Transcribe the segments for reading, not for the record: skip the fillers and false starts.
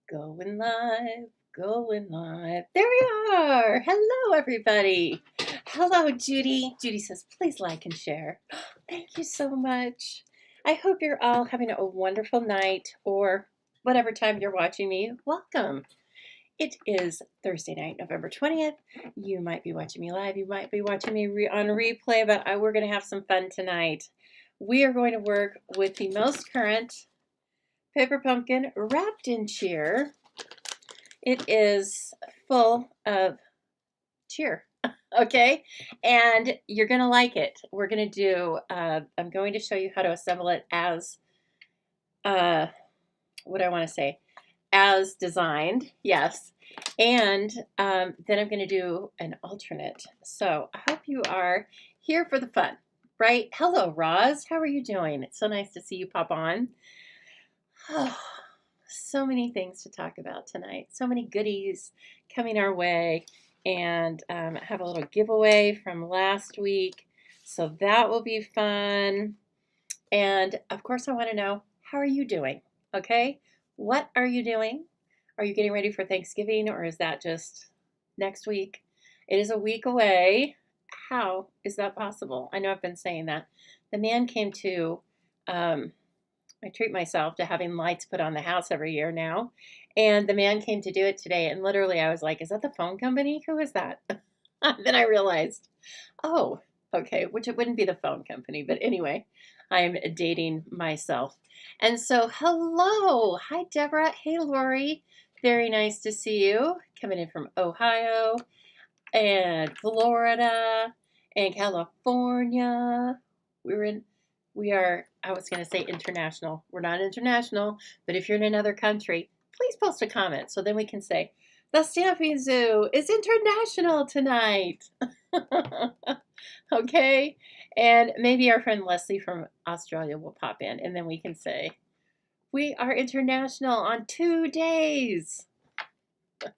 Going live, going live. There we are. Hello, everybody. Hello, Judy. Judy says, please like and share. Thank you so much. I hope you're all having a wonderful night or whatever time you're watching me. Welcome. It is Thursday night, November 20th. You might be watching me live. You might be watching me on replay, but we're going to have some fun tonight. We are going to work with the most current paper pumpkin wrapped in cheer. It is full of cheer, okay? And you're going to like it. We're going to do, I'm going to show you how to assemble it as, what do I want to say? As designed, yes. And then I'm going to do an alternate. So I hope you are here for the fun, right? Hello, Roz. How are you doing? It's so nice to see you pop on. Oh, so many things to talk about tonight. So many goodies coming our way. And I have a little giveaway from last week. So that will be fun. And of course, I want to know, how are you doing? Okay? What are you doing? Are you getting ready for Thanksgiving, or is that just next week? It is a week away. How is that possible? I know I've been saying that. The man came to, I treat myself to having lights put on the house every year now. And the man came to do it today. And literally I was like, is that the phone company? Who is that? Then I realized, oh, okay, which it wouldn't be the phone company. But anyway, I'm dating myself. And so, hello. Hi, Deborah. Hey, Lori. Very nice to see you. Coming in from Ohio and Florida and California. We are, I was going to say international. We're not international, but if you're in another country, please post a comment so then we can say, the Stampin' Zoo is international tonight. Okay? And maybe our friend Leslie from Australia will pop in and then we can say, we are international on 2 days.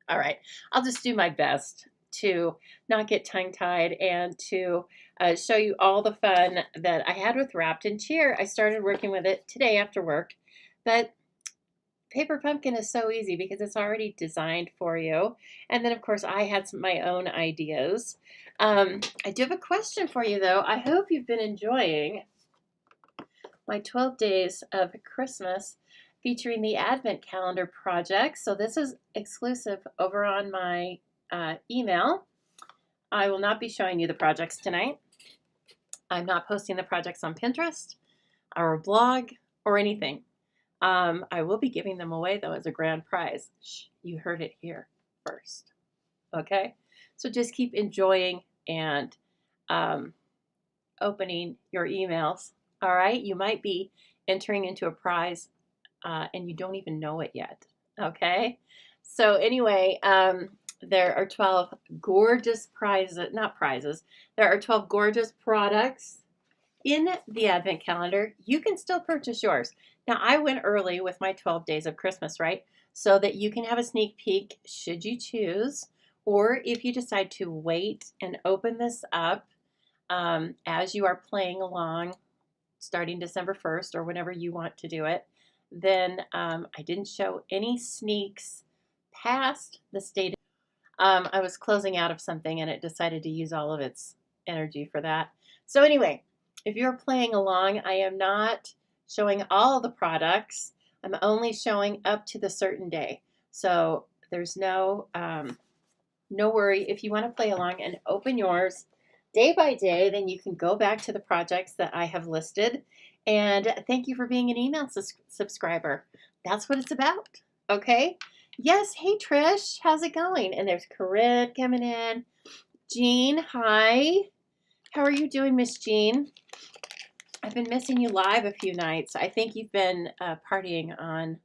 All right. I'll just do my best to not get tongue-tied and to show you all the fun that I had with Wrapped in Cheer. I started working with it today after work, but paper pumpkin is so easy because it's already designed for you. And then, of course, I had my own ideas. I do have a question for you, though. I hope you've been enjoying my 12 days of Christmas featuring the Advent Calendar project. So this is exclusive over on my email. I will not be showing you the projects tonight. I'm not posting the projects on Pinterest or a blog or anything. I will be giving them away, though, as a grand prize. Shh, you heard it here first. Okay? So just keep enjoying and opening your emails. All right? You might be entering into a prize and you don't even know it yet. Okay? So anyway, there are 12 gorgeous prizes, not prizes. There are 12 gorgeous products in the Advent Calendar. You can still purchase yours. Now, I went early with my 12 days of Christmas, right? So that you can have a sneak peek should you choose, or if you decide to wait and open this up as you are playing along, starting December 1st or whenever you want to do it, then I didn't show any sneaks past the state. I was closing out of something and it decided to use all of its energy for that. So anyway, if you're playing along, I am not showing all the products. I'm only showing up to the certain day. So there's no worry. If you want to play along and open yours day by day, then you can go back to the projects that I have listed. And thank you for being an email subscriber. That's what it's about. Okay? Yes. Hey, Trish. How's it going? And there's Corinne coming in. Jean, hi. How are you doing, Miss Jean? I've been missing you live a few nights. I think you've been partying on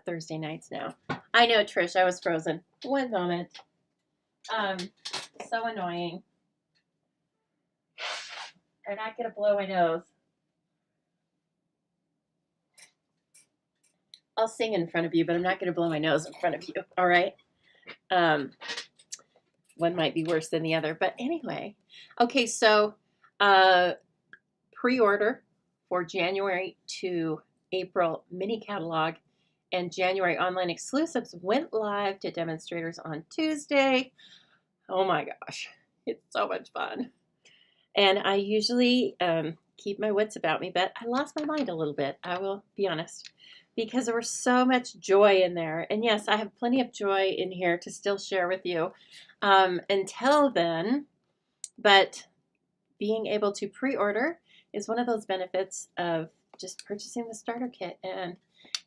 Thursday nights now. I know, Trish. I was frozen. One moment. So annoying. I'm not going to blow my nose. I'll sing in front of you, but I'm not going to blow my nose in front of you. All right? One might be worse than the other. But anyway. Okay, so pre-order for January to April mini catalog and January online exclusives went live to demonstrators on Tuesday. Oh my gosh, it's so much fun. And I usually keep my wits about me, but I lost my mind a little bit, I will be honest, because there was so much joy in there. And yes, I have plenty of joy in here to still share with you until then, but being able to pre-order is one of those benefits of just purchasing the starter kit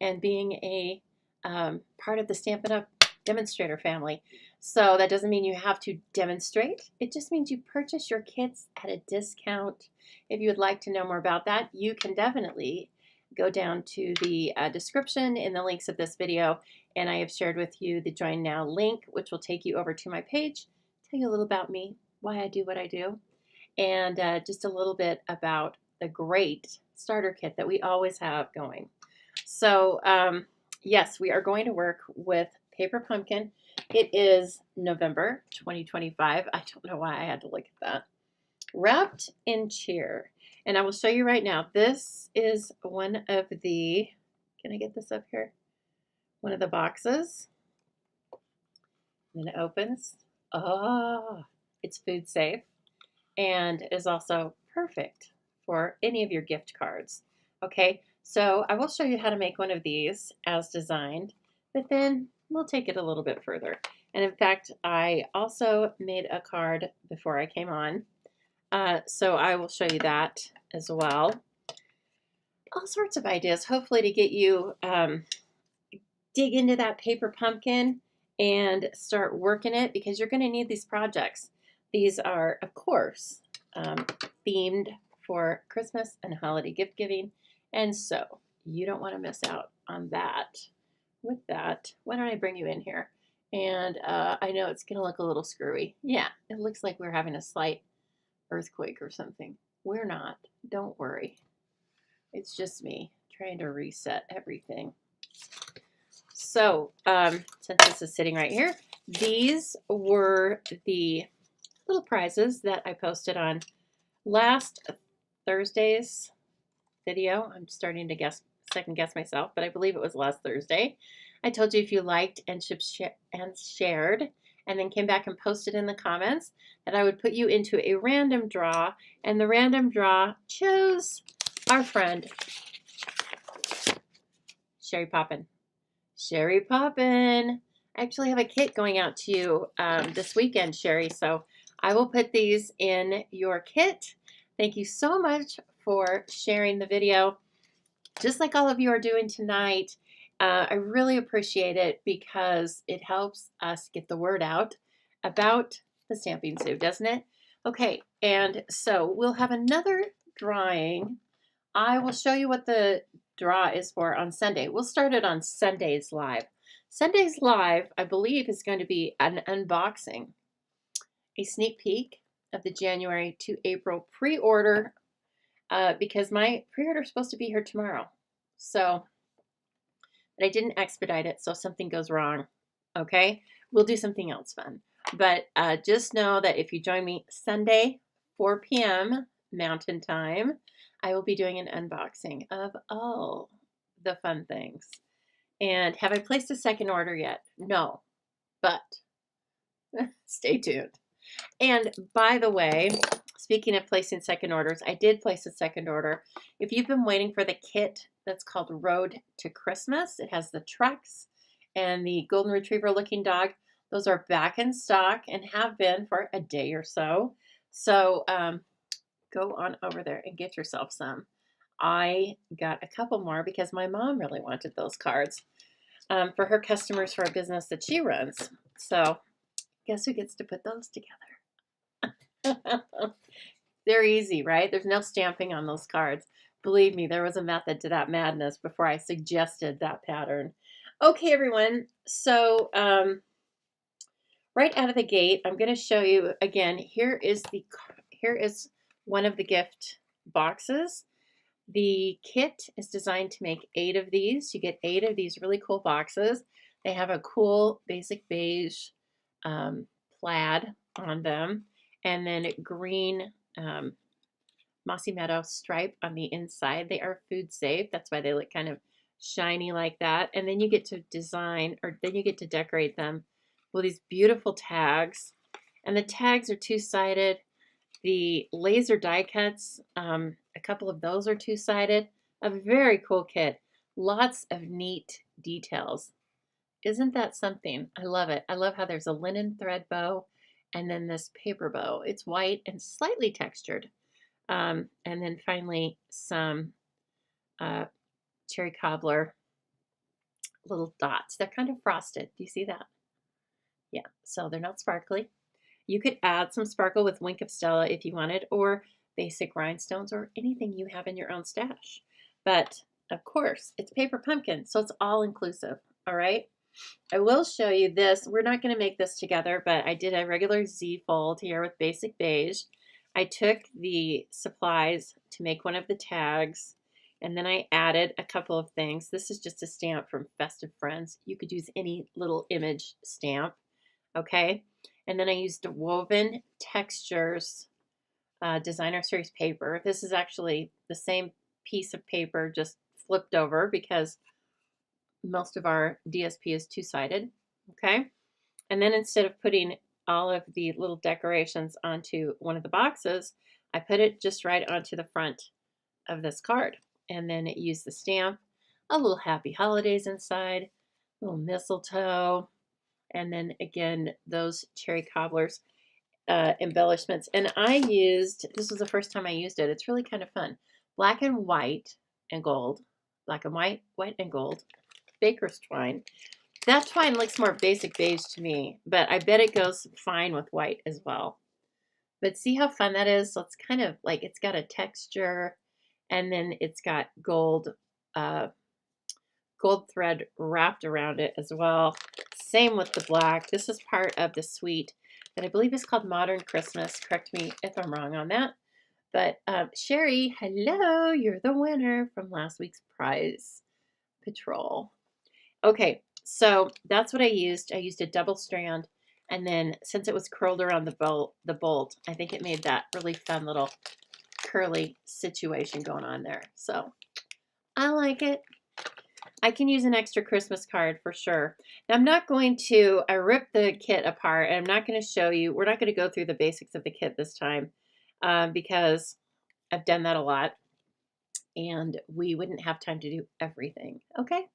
and being a part of the Stampin' Up! Demonstrator family. So that doesn't mean you have to demonstrate. It just means you purchase your kits at a discount. If you would like to know more about that, you can definitely go down to the description in the links of this video, and I have shared with you the Join Now link, which will take you over to my page, tell you a little about me, why I do what I do, and just a little bit about the great starter kit that we always have going. So yes, we are going to work with Paper Pumpkin. It is November 2025. I don't know why I had to look at that. Wrapped in Cheer. And I will show you right now. This is one of the, can I get this up here? One of the boxes. And then it opens. Oh, it's food safe and is also perfect for any of your gift cards. Okay, so I will show you how to make one of these as designed, but then we'll take it a little bit further. And in fact, I also made a card before I came on, so I will show you that as well. All sorts of ideas, hopefully to get you dig into that paper pumpkin and start working it, because you're going to need these projects. These are, of course, themed for Christmas and holiday gift giving, and so you don't want to miss out on that. With that, why don't I bring you in here? And I know it's going to look a little screwy. Yeah, it looks like we're having a slight earthquake or something. We're not. Don't worry. It's just me trying to reset everything. So since this is sitting right here, these were the little prizes that I posted on last Thursday's video. I'm starting to second guess myself, but I believe it was last Thursday. I told you if you liked and shared and then came back and posted in the comments that I would put you into a random draw, and the random draw chose our friend Sherry Poppin. Sherry Poppin. I actually have a kit going out to you this weekend, Sherry, so I will put these in your kit. Thank you so much for sharing the video, just like all of you are doing tonight. I really appreciate it because it helps us get the word out about the Stampin' Zoo, doesn't it? Okay, and so we'll have another drawing. I will show you what the draw is for on Sunday. We'll start it on Sunday's Live. Sunday's Live, I believe, is going to be an unboxing, a sneak peek of the January to April pre-order, because my pre-order is supposed to be here tomorrow. So, but I didn't expedite it, so if something goes wrong, okay, we'll do something else fun. But just know that if you join me Sunday, 4 p.m. Mountain Time, I will be doing an unboxing of all the fun things. And have I placed a second order yet? No, but stay tuned. And by the way, speaking of placing second orders, I did place a second order. If you've been waiting for the kit that's called Road to Christmas, it has the trucks and the golden retriever looking dog. Those are back in stock and have been for a day or so. So go on over there and get yourself some. I got a couple more because my mom really wanted those cards for her customers for a business that she runs. So guess who gets to put those together? They're easy, right? There's no stamping on those cards. Believe me, there was a method to that madness before I suggested that pattern. Okay, everyone. So right out of the gate, I'm going to show you again. Here is one of the gift boxes. The kit is designed to make 8 of these. You get 8 of these really cool boxes. They have a cool basic beige plaid on them, and then green mossy meadow stripe on the inside. They are food safe. That's why they look kind of shiny like that. And then you get to design, or then you get to decorate them with these beautiful tags. And the tags are two-sided. The laser die cuts, a couple of those are two-sided. A very cool kit. Lots of neat details. Isn't that something? I love it. I love how there's a linen thread bow and then this paper bow. It's white and slightly textured. And then finally some cherry cobbler little dots. They're kind of frosted. Do you see that? Yeah, so they're not sparkly. You could add some sparkle with Wink of Stella if you wanted, or basic rhinestones, or anything you have in your own stash. But of course, it's paper pumpkin, so it's all inclusive. All right. I will show you this. We're not going to make this together, but I did a regular Z fold here with basic beige. I took the supplies to make one of the tags, and then I added a couple of things. This is just a stamp from Festive Friends. You could use any little image stamp, okay? And then I used Woven Textures Designer Series paper. This is actually the same piece of paper, just flipped over, because most of our DSP is two-sided, okay? And then instead of putting all of the little decorations onto one of the boxes, I put it just right onto the front of this card. And then it used the stamp, a little happy holidays inside, a little mistletoe, and then again, those cherry cobblers embellishments. And I used, this was the first time I used it. It's really kind of fun. Black and white and gold. Black and white, white and gold. Baker's twine. That twine looks more basic beige to me, but I bet it goes fine with white as well. But see how fun that is? So it's kind of like, it's got a texture, and then it's got gold thread wrapped around it as well. Same with the black. This is part of the suite that I believe is called Modern Christmas. Correct me if I'm wrong on that. But Sherry, hello, you're the winner from last week's prize patrol. Okay, so that's what I used. I used a double strand, and then since it was curled around the bolt, I think it made that really fun little curly situation going on there. So I like it. I can use an extra Christmas card for sure. Now I'm not going to, I ripped the kit apart, and I'm not going to show you, we're not going to go through the basics of the kit this time because I've done that a lot and we wouldn't have time to do everything. Okay,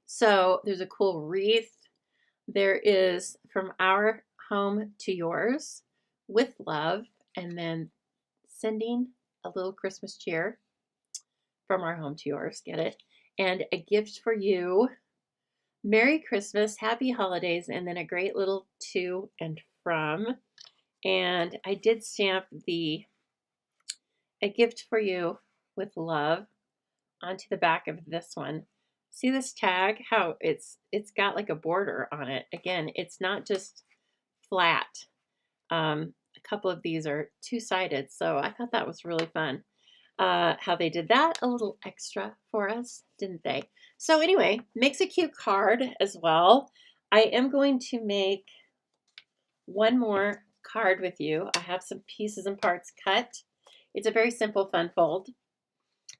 so there's a cool wreath. There is From Our Home to Yours with love, and then sending a little Christmas cheer from our home to yours. Get it? And a gift for you. Merry Christmas, Happy Holidays, and then a great little to and from. And I did stamp a gift for you with love onto the back of this one. See this tag? How it's got like a border on it. Again, it's not just flat. A couple of these are two-sided, so I thought that was really fun. How they did that a little extra for us, didn't they? So anyway, makes a cute card as well. I am going to make one more card with you. I have some pieces and parts cut. It's a very simple fun fold.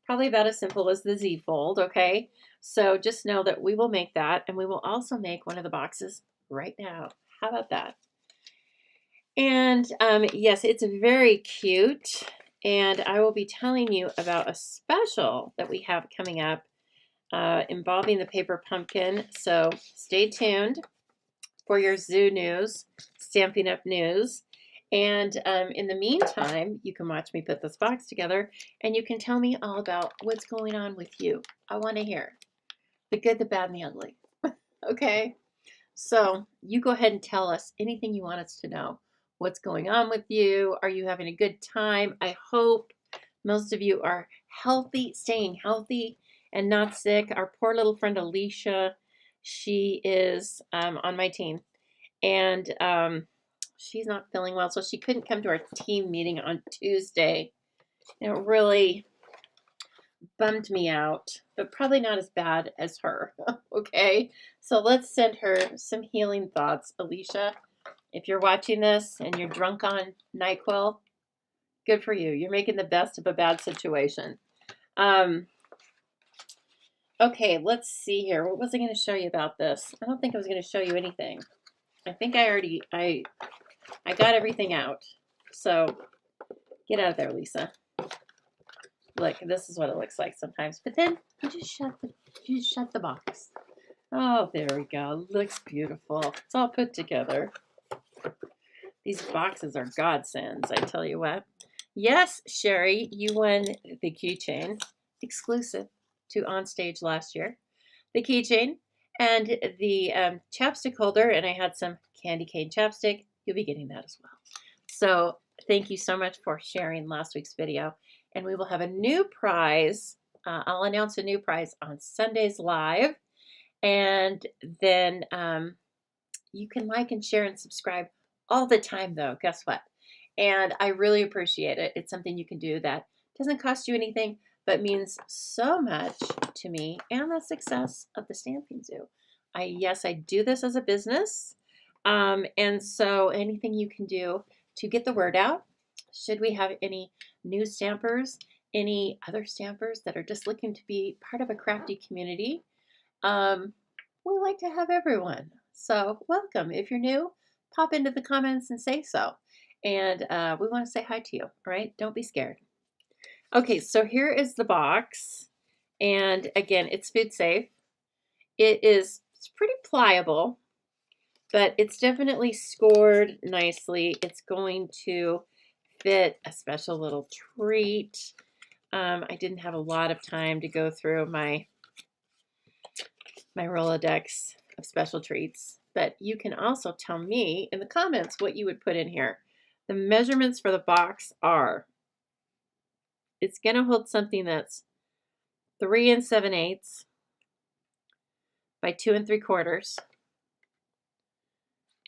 Probably about as simple as the Z fold, okay? So just know that we will make that, and we will also make one of the boxes right now. How about that? And yes, it's very cute. And I will be telling you about a special that we have coming up involving the paper pumpkin. So stay tuned for your zoo news, Stampin' Up news. And in the meantime, you can watch me put this box together, and you can tell me all about what's going on with you. I want to hear the good, the bad, and the ugly. Okay? So you go ahead and tell us anything you want us to know. What's going on with you? Are you having a good time? I hope most of you are healthy, staying healthy and not sick. Our poor little friend Alicia, she is on my team, and she's not feeling well, so she couldn't come to our team meeting on Tuesday. And it really bummed me out, but probably not as bad as her. Okay, so let's send her some healing thoughts. Alicia, if you're watching this and you're drunk on NyQuil, good for you. You're making the best of a bad situation. Okay, let's see here. What was I going to show you about this? I don't think I was going to show you anything. I think I got everything out. So get out of there, Lisa. Look, this is what it looks like sometimes. But then you just shut the box. Oh, there we go. Looks beautiful. It's all put together. These boxes are godsends, I tell you what. Yes, Sherry, you won the keychain exclusive to Onstage last year. The keychain and the chapstick holder, and I had some candy cane chapstick. You'll be getting that as well. So thank you so much for sharing last week's video. And we will have a new prize. I'll announce a new prize on Sundays live. And then you can like and share and subscribe all the time, though. Guess what? And I really appreciate it. It's something you can do that doesn't cost you anything, but means so much to me and the success of the Stamping Zoo. Yes, I do this as a business. And so anything you can do to get the word out. Should we have any new stampers, any other stampers that are just looking to be part of a crafty community? We like to have everyone. So welcome. If you're new, pop into the comments and say so. And we want to say hi to you, all right? Don't be scared. Okay, so here is the box. And again, it's food safe. It's pretty pliable, but it's definitely scored nicely. It's going to fit a special little treat. I didn't have a lot of time to go through my Rolodex of special treats, but you can also tell me in the comments what you would put in here. The measurements for the box are, it's going to hold something that's 3 7/8 by 2 3/4,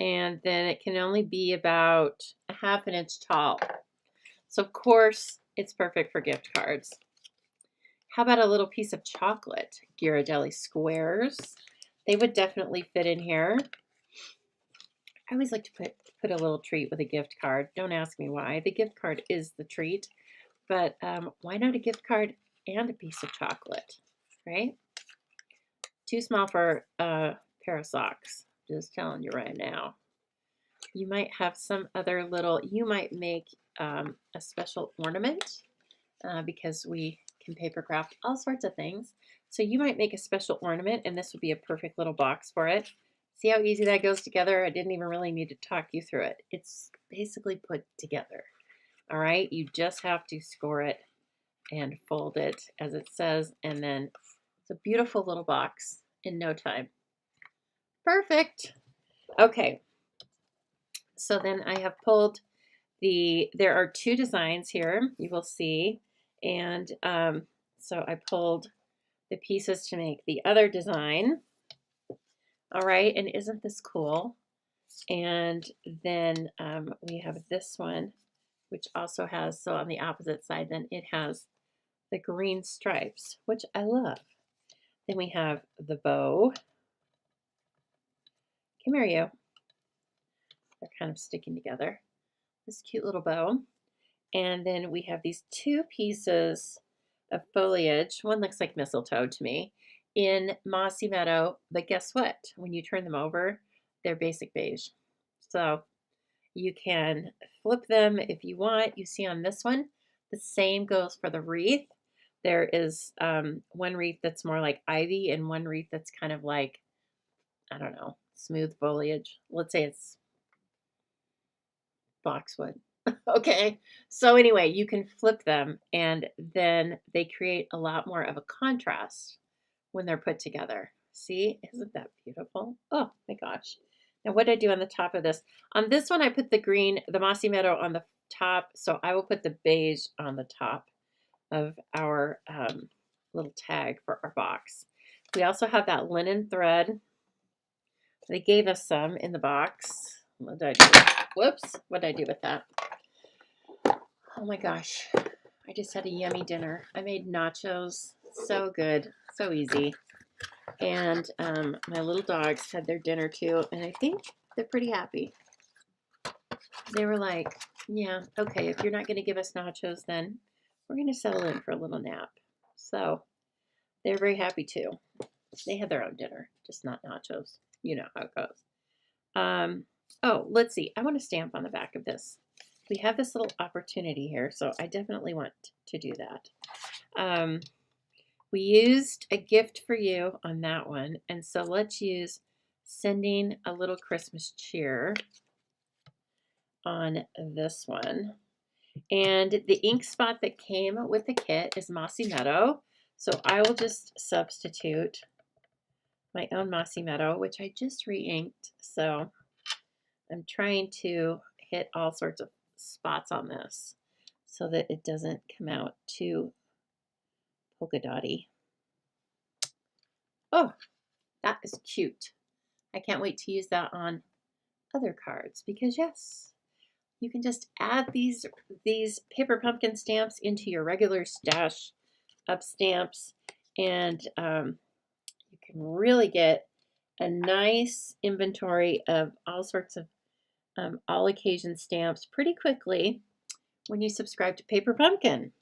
and then it can only be about a 1/2 inch tall. So of course it's perfect for gift cards. How about a little piece of chocolate? Ghirardelli squares. They would definitely fit in here. I always like to put a little treat with a gift card. Don't ask me why. The gift card is the treat, but why not a gift card and a piece of chocolate, right? Too small for a pair of socks. Just telling you right now. You might have some other little, you might make a special ornament because we can paper craft all sorts of things. So you might make a special ornament, and this would be a perfect little box for it. See how easy that goes together? I didn't even really need to talk you through it. It's basically put together. All right, you just have to score it and fold it as it says, and then it's a beautiful little box in no time. Perfect. Okay, so then I have pulled there are 2 designs here, you will see, and so I pulled the pieces to make the other design. All right, and isn't this cool? And then we have this one, which also has, so on the opposite side, then it has the green stripes, which I love. Then we have the bow. Come here, you. They're kind of sticking together. This cute little bow. And then we have these 2 pieces of foliage. One looks like mistletoe to me in Mossy Meadow, but guess what? When you turn them over, they're basic beige. So you can flip them if you want. You see on this one, the same goes for the wreath. There is one wreath that's more like ivy and one wreath that's kind of like, I don't know, smooth foliage. Let's say it's boxwood. Okay, so anyway, you can flip them and then they create a lot more of a contrast when they're put together. See, isn't that beautiful? Oh my gosh. Now what did I do on the top of this? On this one, I put the green, the Mossy Meadow on the top, so I will put the beige on the top of our little tag for our box. We also have that linen thread. They gave us some in the box. What did I do? Whoops, what did I do with that? Oh my gosh, I just had a yummy dinner. I made nachos, so good, so easy. And my little dogs had their dinner too, and I think they're pretty happy. They were like, yeah, okay, if you're not going to give us nachos, then we're going to settle in for a little nap. So They're very happy too. They had their own dinner, just not nachos. You know how it goes. Oh, let's see. I want to stamp on the back of this. We have this little opportunity here, so I definitely want to do that. We used a gift for you on that one, and so let's use sending a little Christmas cheer on this one. And the ink spot that came with the kit is Mossy Meadow, so I will just substitute my own Mossy Meadow, which I just re-inked, so I'm trying to hit all sorts of spots on this so that it doesn't come out too polka dotty. Oh, that is cute. I can't wait to use that on other cards because yes, you can just add these paper pumpkin stamps into your regular stash of stamps, and you can really get a nice inventory of all sorts of all occasion stamps pretty quickly when you subscribe to Paper Pumpkin.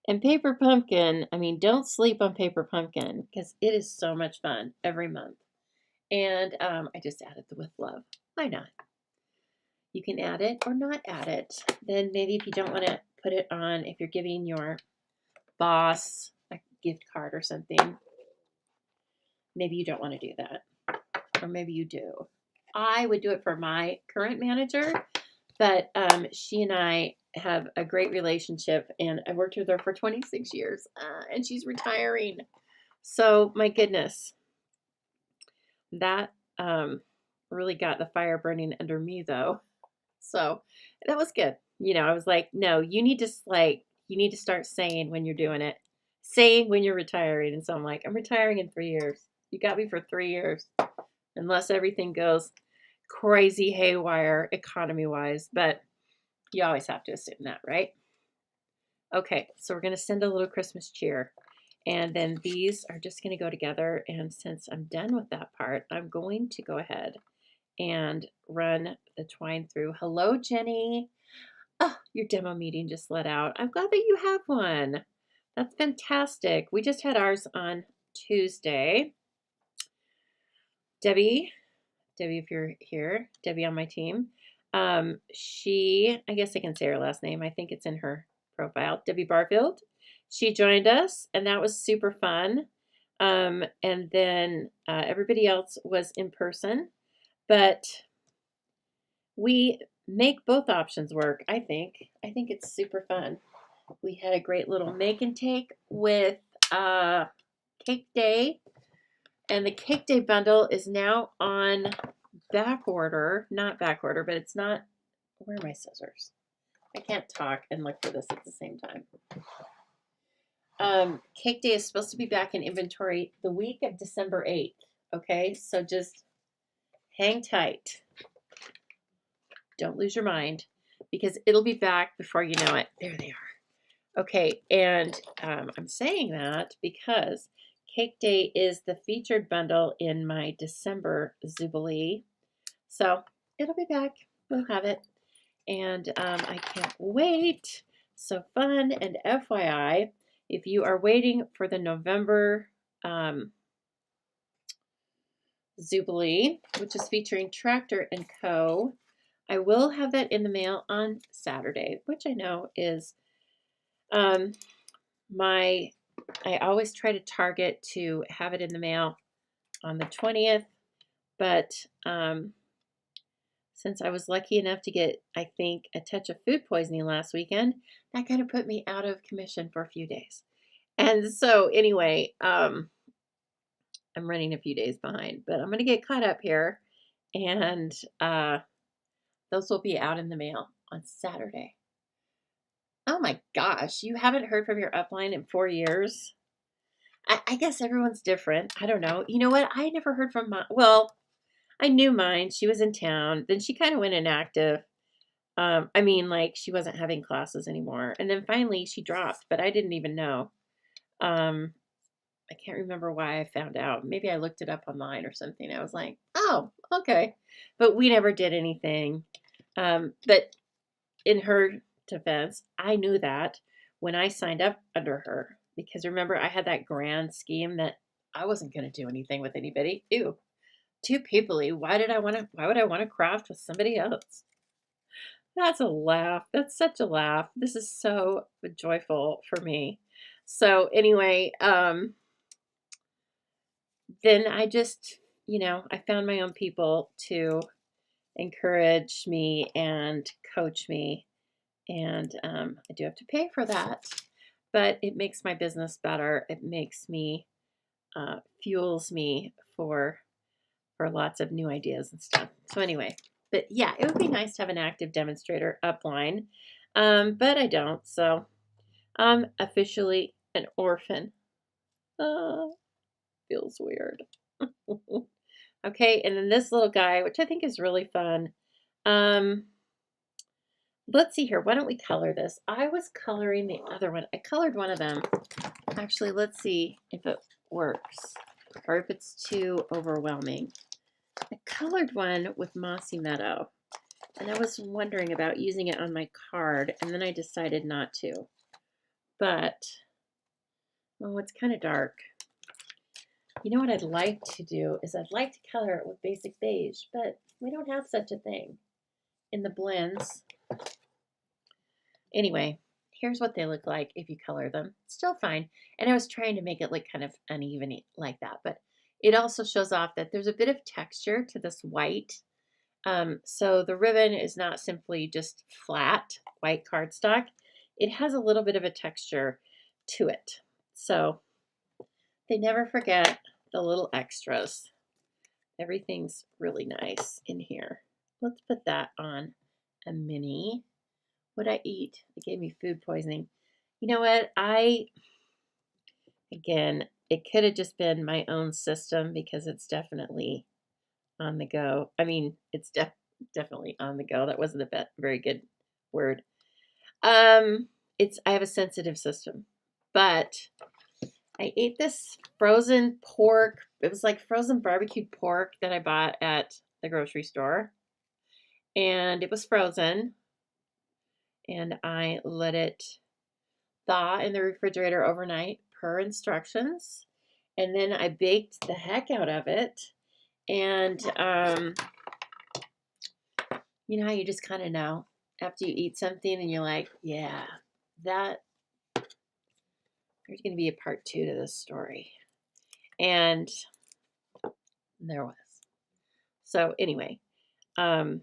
And Paper Pumpkin, I mean, don't sleep on Paper Pumpkin because it is so much fun every month. And I just added the with love. Why not? You can add it or not add it. Then maybe if you don't want to put it on, if you're giving your boss a gift card or something, maybe you don't want to do that. Or maybe you do. I would do it for my current manager, but she and I have a great relationship, and I've worked with her for 26 years, and she's retiring. So, my goodness, that really got the fire burning under me, though. So, that was good. You know, I was like, no, you need to start saying when you're doing it, saying when you're retiring. And so I'm like, I'm retiring in 3 years. You got me for 3 years. Unless everything goes crazy haywire economy-wise, but you always have to assume that, right? Okay, so we're going to send a little Christmas cheer, and then these are just going to go together, and since I'm done with that part, I'm going to go ahead and run the twine through. Hello, Jenny. Oh, your demo meeting just let out. I'm glad that you have one. That's fantastic. We just had ours on Tuesday. Debbie, if you're here, Debbie on my team, I guess I can say her last name. I think it's in her profile, Debbie Barfield. She joined us, and that was super fun. And then everybody else was in person, but we make both options work, I think. I think it's super fun. We had a great little make and take with Cake Day. And the Cake Day bundle is now on back order. Not back order, but it's not. Where are my scissors? I can't talk and look for this at the same time. Cake Day is supposed to be back in inventory the week of December 8th. Okay, so just hang tight. Don't lose your mind because it'll be back before you know it. There they are. Okay, and I'm saying that because Cake Day is the featured bundle in my December Jubilee. So it'll be back. We'll have it. And I can't wait. So fun. And FYI, if you are waiting for the November Jubilee, which is featuring Tractor and Co., I will have that in the mail on Saturday, which I know is I always try to target to have it in the mail on the 20th, but since I was lucky enough to get, I think, a touch of food poisoning last weekend, that kind of put me out of commission for a few days. And so anyway, I'm running a few days behind, but I'm going to get caught up here, and those will be out in the mail on Saturday. Oh my gosh, you haven't heard from your upline in 4 years? I guess everyone's different. I don't know. You know what? I never heard from mine. Well, I knew mine. She was in town. Then she kind of went inactive. I mean, like, she wasn't having classes anymore. And then finally she dropped, but I didn't even know. I can't remember why I found out. Maybe I looked it up online or something. I was like, oh, okay. But we never did anything. But in her defense, I knew that when I signed up under her because remember I had that grand scheme that I wasn't going to do anything with anybody. Ew, too peoply. Why would I want to craft with somebody else? That's a laugh. That's such a laugh. This is so joyful for me. So anyway, then I just, I found my own people to encourage me and coach me. And I do have to pay for that, but it makes my business better. It makes me, fuels me for lots of new ideas and stuff. So anyway, but yeah, it would be nice to have an active demonstrator upline, but I don't. So I'm officially an orphan. Feels weird. Okay, and then this little guy, which I think is really fun. Let's see here. Why don't we color this? I was coloring the other one. I colored one of them. Actually, let's see if it works or if it's too overwhelming. I colored one with Mossy Meadow, and I was wondering about using it on my card, and then I decided not to. But, oh, it's kind of dark. You know what I'd like to do is I'd like to color it with basic beige, but we don't have such a thing in the blends. Anyway, here's what they look like if you color them. Still fine. And I was trying to make it look kind of uneven like that, but it also shows off that there's a bit of texture to this white. So the ribbon is not simply just flat white cardstock. It has a little bit of a texture to it. So they never forget the little extras. Everything's really nice in here. Let's put that on a mini. What'd I eat? It gave me food poisoning. You know what? Again, it could have just been my own system because it's definitely on the go. I mean, it's definitely on the go. That wasn't a very good word. I have a sensitive system, but I ate this frozen pork. It was like frozen barbecued pork that I bought at the grocery store. And it was frozen. And I let it thaw in the refrigerator overnight per instructions. And then I baked the heck out of it. And you know how you just kind of know after you eat something and you're like, yeah, there's going to be a part 2 to this story. And there was. So anyway, I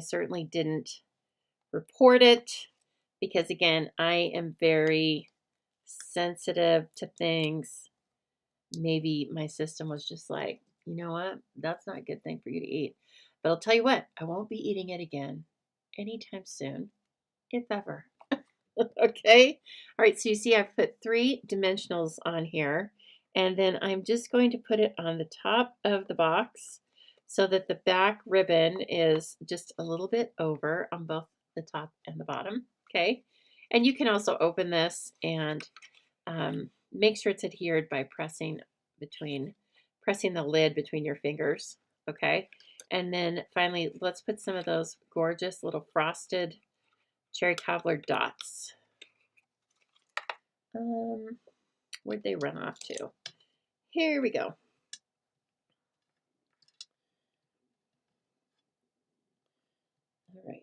certainly didn't report it because, again, I am very sensitive to things. Maybe my system was just like, you know what? That's not a good thing for you to eat. But I'll tell you what, I won't be eating it again anytime soon, if ever. Okay. All right. So you see I've put 3 dimensionals on here, and then I'm just going to put it on the top of the box so that the back ribbon is just a little bit over on both the top and the bottom. Okay. And you can also open this and make sure it's adhered by pressing the lid between your fingers. Okay. And then finally, let's put some of those gorgeous little frosted cherry cobbler dots. Where'd they run off to? Here we go. All right.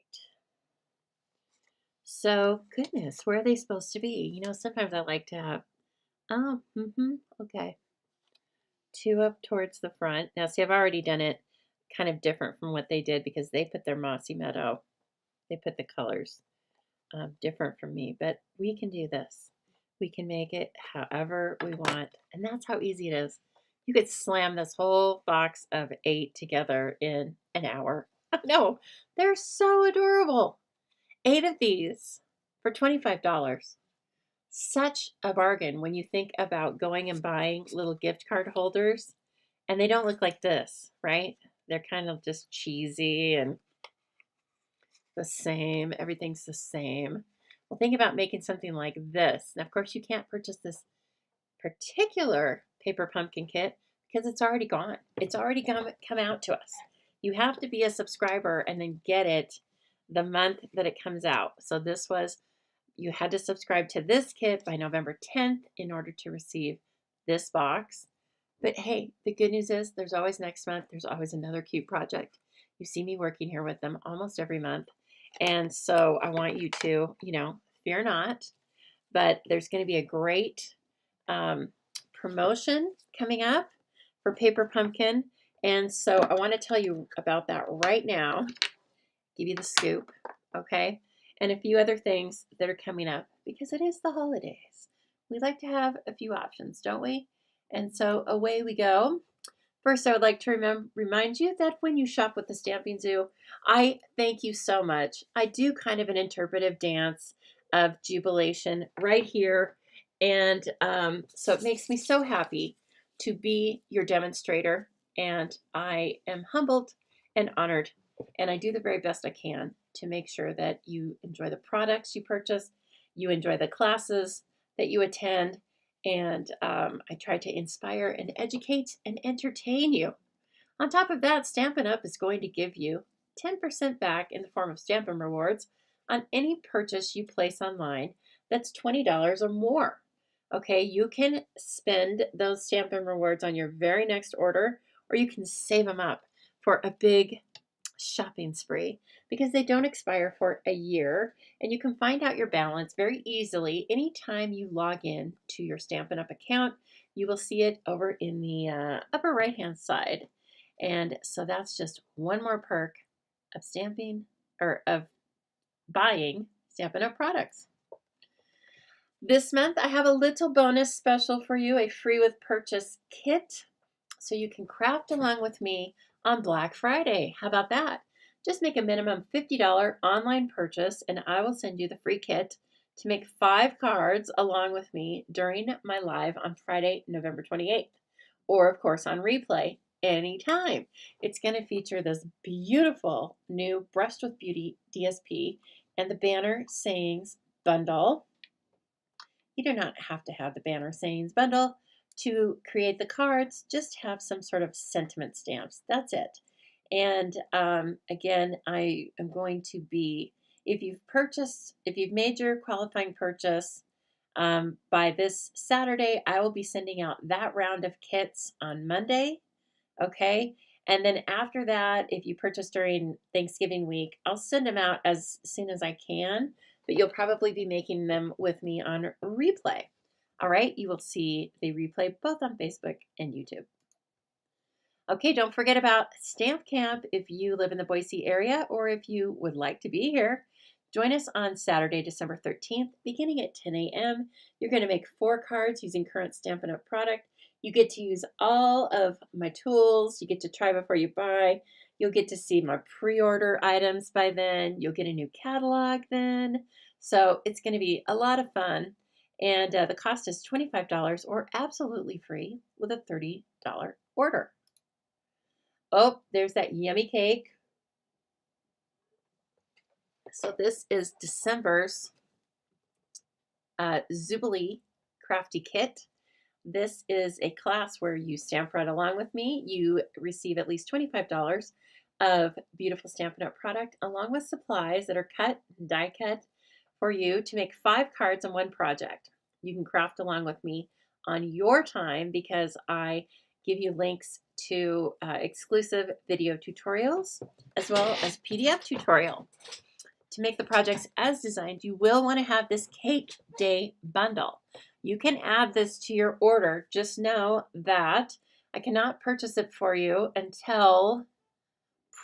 So, goodness, where are they supposed to be? You know, sometimes I like to have, okay. 2 up towards the front. Now, see, I've already done it kind of different from what they did because they put their Mossy Meadow. They put the colors different from me, but we can do this. We can make it however we want, and that's how easy it is. You could slam this whole box of 8 together in an hour. No, they're so adorable. 8 of these for $25. Such a bargain when you think about going and buying little gift card holders, and they don't look like this, right? They're kind of just cheesy and the same. Everything's the same. Well, think about making something like this. Now, of course, you can't purchase this particular paper pumpkin kit because it's already gone. It's already come out to us. You have to be a subscriber and then get it the month that it comes out. So this was, you had to subscribe to this kit by November 10th in order to receive this box. But hey, the good news is there's always next month. There's always another cute project. You see me working here with them almost every month. And so I want you to, fear not. But there's going to be a great promotion coming up for Paper Pumpkin. And so I want to tell you about that right now. Give you the scoop, okay? And a few other things that are coming up because it is the holidays. We like to have a few options, don't we? And so away we go. First, I would like to remind you that when you shop with the Stamping Zoo, I thank you so much. I do kind of an interpretive dance of jubilation right here. And so it makes me so happy to be your demonstrator. And I am humbled and honored. And I do the very best I can to make sure that you enjoy the products you purchase, you enjoy the classes that you attend, and I try to inspire and educate and entertain you. On top of that, Stampin' Up! Is going to give you 10% back in the form of Stampin' Rewards on any purchase you place online that's $20 or more. Okay, you can spend those Stampin' Rewards on your very next order, or you can save them up for a big shopping spree because they don't expire for a year, and you can find out your balance very easily anytime you log in to your Stampin' Up! Account. You will see it over in the upper right hand side. And so that's just one more perk of of buying Stampin' Up! Products. This month I have a little bonus special for you, a free with purchase kit, so you can craft along with me on Black Friday. How about that? Just make a minimum $50 online purchase and I will send you the free kit to make 5 cards along with me during my live on Friday, November 28th, or of course on replay anytime. It's going to feature this beautiful new Brushed with Beauty DSP and the Banner Sayings bundle. You do not have to have the Banner Sayings bundle to create the cards, just have some sort of sentiment stamps. That's it. And again, I am going to be, if you've made your qualifying purchase by this Saturday, I will be sending out that round of kits on Monday. Okay. And then after that, if you purchase during Thanksgiving week, I'll send them out as soon as I can, but you'll probably be making them with me on replay. All right, you will see the replay both on Facebook and YouTube. Okay, don't forget about Stamp Camp if you live in the Boise area or if you would like to be here. Join us on Saturday, December 13th, beginning at 10 a.m. You're going to make 4 cards using current Stampin' Up! Product. You get to use all of my tools. You get to try before you buy. You'll get to see my pre-order items by then. You'll get a new catalog then. So it's going to be a lot of fun. And the cost is $25 or absolutely free with a $30 order. Oh, there's that yummy cake. So this is December's Zubilee Crafty Kit. This is a class where you stamp right along with me. You receive at least $25 of beautiful Stampin' Up! Product along with supplies that are cut, die cut for you to make 5 cards on one project. You can craft along with me on your time because I give you links to exclusive video tutorials as well as PDF tutorial. To make the projects as designed, you will want to have this Cake Day bundle. You can add this to your order. Just know that I cannot purchase it for you until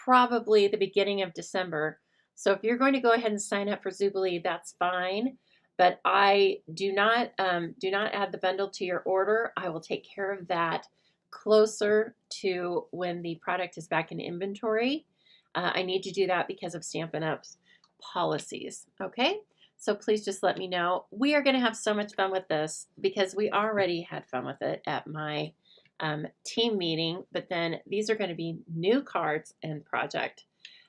probably the beginning of December. So if you're going to go ahead and sign up for Zubilee, that's fine. But I do not add the bundle to your order. I will take care of that closer to when the product is back in inventory. I need to do that because of Stampin' Up's policies. Okay, so please just let me know. We are going to have so much fun with this because we already had fun with it at my team meeting, but then these are going to be new cards and project.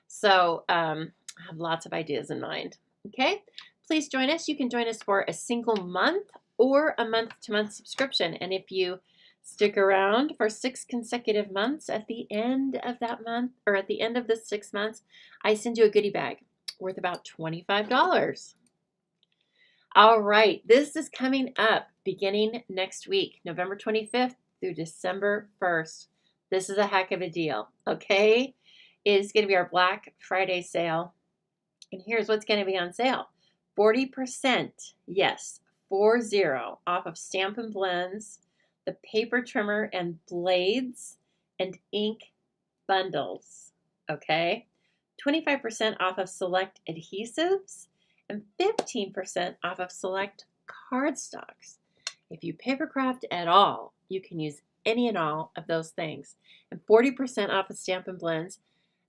So I have lots of ideas in mind. Okay, please join us. You can join us for a single month or a month-to-month subscription. And if you stick around for 6 consecutive months, at the end of that month or at the end of the 6 months, I send you a goodie bag worth about $25. All right, this is coming up beginning next week, November 25th through December 1st. This is a heck of a deal, okay? It is going to be our Black Friday sale. And here's what's going to be on sale. 40%, yes, 40 off of Stampin' Blends, the paper trimmer and blades, and ink bundles, okay? 25% off of select adhesives, and 15% off of select cardstocks. If you papercraft at all, you can use any and all of those things. And 40% off of Stampin' Blends.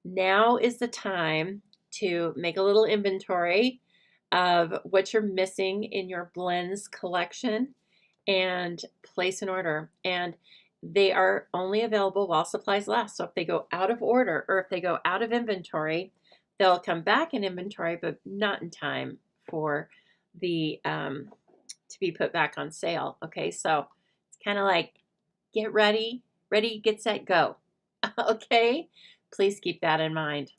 Now is the time to make a little inventory of what you're missing in your blends collection and place an order. And they are only available while supplies last. So if they go out of order or if they go out of inventory, they'll come back in inventory, but not in time for the to be put back on sale. Okay, so it's kind of like get ready, get set, go. Okay, please keep that in mind.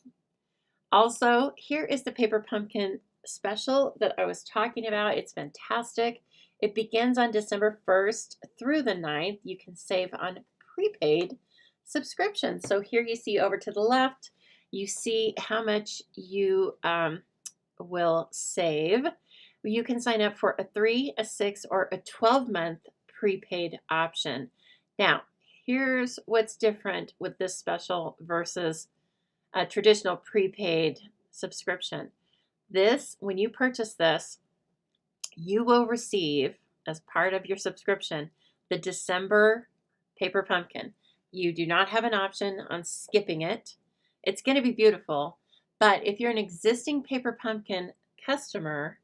Also, here is the Paper Pumpkin special that I was talking about. It's fantastic. It begins on December 1st through the 9th. You can save on prepaid subscriptions. So here you see over to the left, you see how much you will save. You can sign up for a 3, a 6, or a 12-month prepaid option. Now, here's what's different with this special versus a traditional prepaid subscription. This, when you purchase this, you will receive, as part of your subscription, the December Paper Pumpkin. You do not have an option on skipping it. It's going to be beautiful, but if you're an existing Paper Pumpkin customer,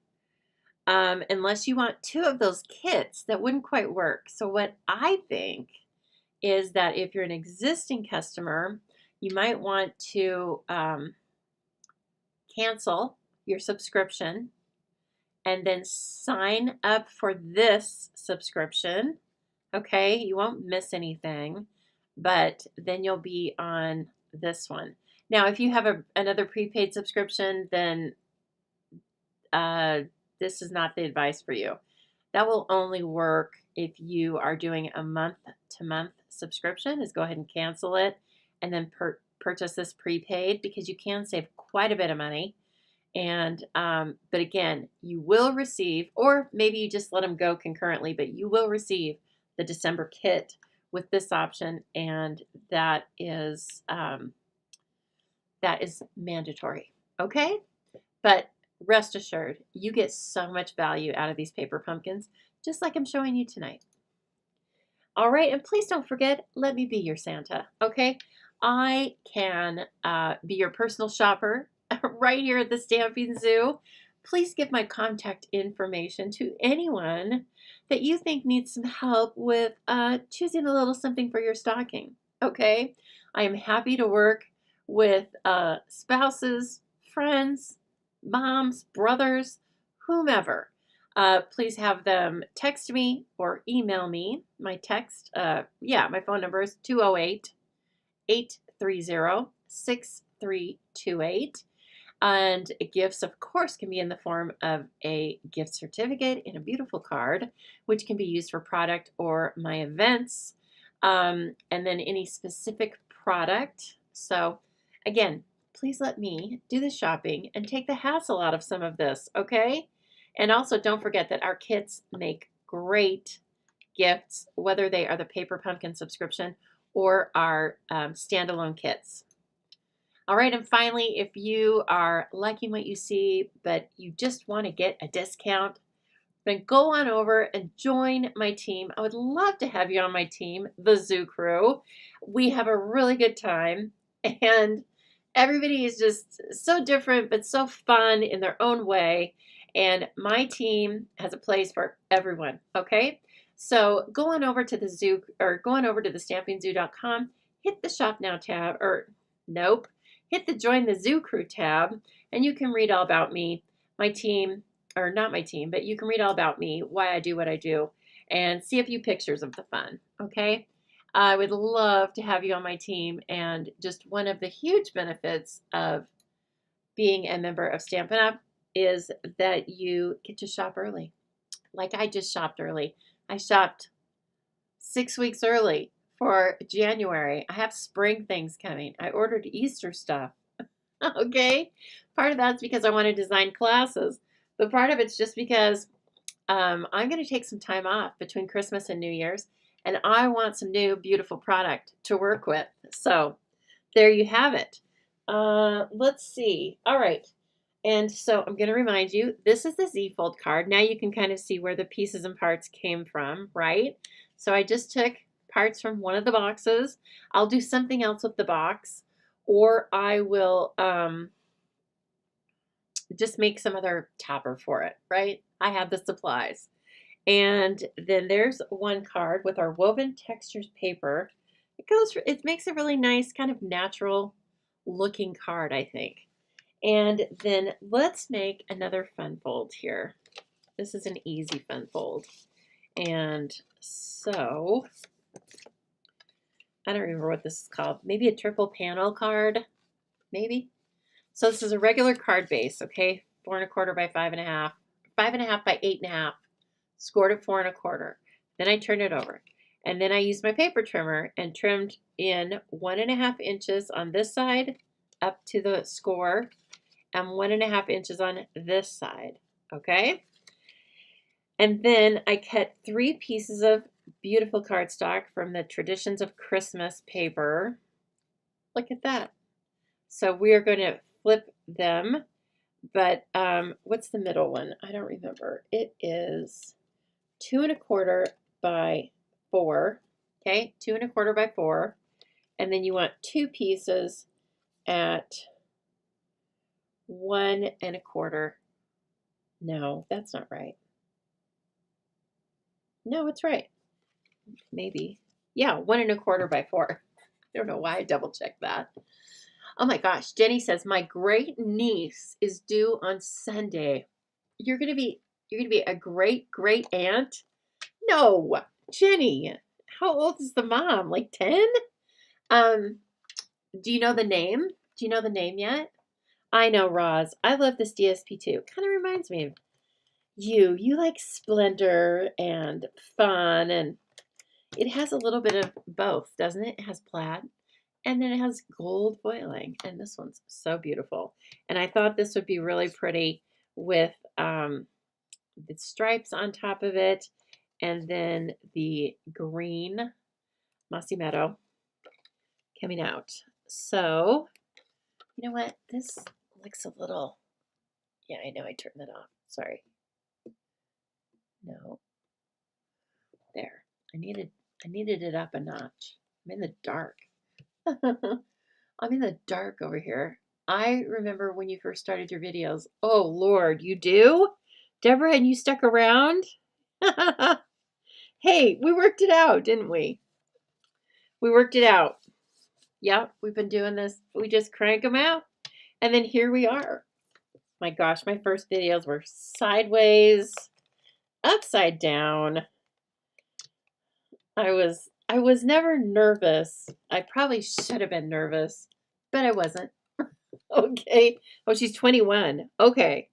unless you want 2 of those kits, that wouldn't quite work. So what I think is that if you're an existing customer, you might want to cancel your subscription and then sign up for this subscription. Okay, you won't miss anything, but then you'll be on this one. Now, if you have another prepaid subscription, then this is not the advice for you. That will only work if you are doing a month-to-month subscription, is go ahead and cancel it and then purchase this prepaid, because you can save quite a bit of money. And but again, you will receive, or maybe you just let them go concurrently, but you will receive the December kit with this option, and that is mandatory. Okay, but rest assured, you get so much value out of these paper pumpkins, just like I'm showing you tonight. All right, and please don't forget, let me be your Santa, okay? I can be your personal shopper right here at the Stampin' Zoo. Please give my contact information to anyone that you think needs some help with choosing a little something for your stocking, okay? I am happy to work with spouses, friends, moms, brothers, whomever. Please have them text me or email me. My phone number is 208-830-6328. And gifts, of course, can be in the form of a gift certificate and a beautiful card, which can be used for product or my events, and then any specific product. So again, please let me do the shopping and take the hassle out of some of this, okay? And also don't forget that our kits make great gifts, whether they are the Paper Pumpkin subscription or our standalone kits. All right, and finally, if you are liking what you see, but you just want to get a discount, then go on over and join my team. I would love to have you on my team, the Zoo Crew. We have a really good time, and everybody is just so different, but so fun in their own way. And my team has a place for everyone, okay? So go on over to the Zoo, or go on over to the stampinzoo.com, hit the Shop Now tab, or nope, hit the Join the Zoo Crew tab, and you can read all about me, my team, or not my team, but you can read all about me, why I do what I do, and see a few pictures of the fun, okay? I would love to have you on my team, and just one of the huge benefits of being a member of Stampin' Up! Is that you get to shop early. like I just shopped early. I shopped 6 weeks early for January. I have spring things coming. I ordered Easter stuff. Okay. Part of that's because I want to design classes, but part of it's just because I'm going to take some time off between Christmas and New Year's, and I want some new beautiful product to work with. So there you have it. Let's see. All right. And so I'm going to remind you, this is the Z-fold card. Now you can kind of see where the pieces and parts came from, right? So I just took parts from one of the boxes. I'll do something else with the box, or I will just make some other topper for it, right? I have the supplies. And then there's one card with our woven textures paper. It makes a really nice kind of natural looking card, I think. And then let's make another fun fold here. This is an easy fun fold. And so, I don't remember what this is called. Maybe a triple panel card, maybe. So this is a regular card base, okay? 4 1/4 by 5 1/2, 5 1/2 by 8 1/2, scored at 4 1/4. Then I turned it over. And then I used my paper trimmer and trimmed in 1 1/2 inches on this side up to the score, and 1 1/2 inches on this side, okay? And then I cut 3 pieces of beautiful cardstock from the Traditions of Christmas paper. Look at that. So we are going to flip them, but what's the middle one? I don't remember. It is 2 1/4 by 4, okay? 2 1/4 by 4, and then you want 2 pieces at 1 1/4. No, that's not right. No, it's right. Maybe. Yeah, 1 1/4 by 4. I don't know why I double checked that. Oh my gosh, Jenny says my great niece is due on Sunday. You're gonna be a great aunt? No, Jenny. How old is the mom? Like 10? Do you know the name? Do you know the name yet? I know, Roz. I love this DSP too. Kind of reminds me of you. You like splendor and fun, and it has a little bit of both, doesn't it? It has plaid, and then it has gold foiling, and this one's so beautiful. And I thought this would be really pretty with the stripes on top of it, and then the green mossy meadow coming out. So, you know what? This looks a little, yeah, I know I turned that off. Sorry. No. There. I needed it up a notch. I'm in the dark. I'm in the dark over here. I remember when you first started your videos. Oh, Lord, you do? Deborah, and you stuck around? Hey, we worked it out, didn't we? We worked it out. Yep, we've been doing this. We just crank them out. And then here we are. My gosh, my first videos were sideways, upside down. I was never nervous. I probably should have been nervous, but I wasn't. Okay. Oh, she's 21. Okay.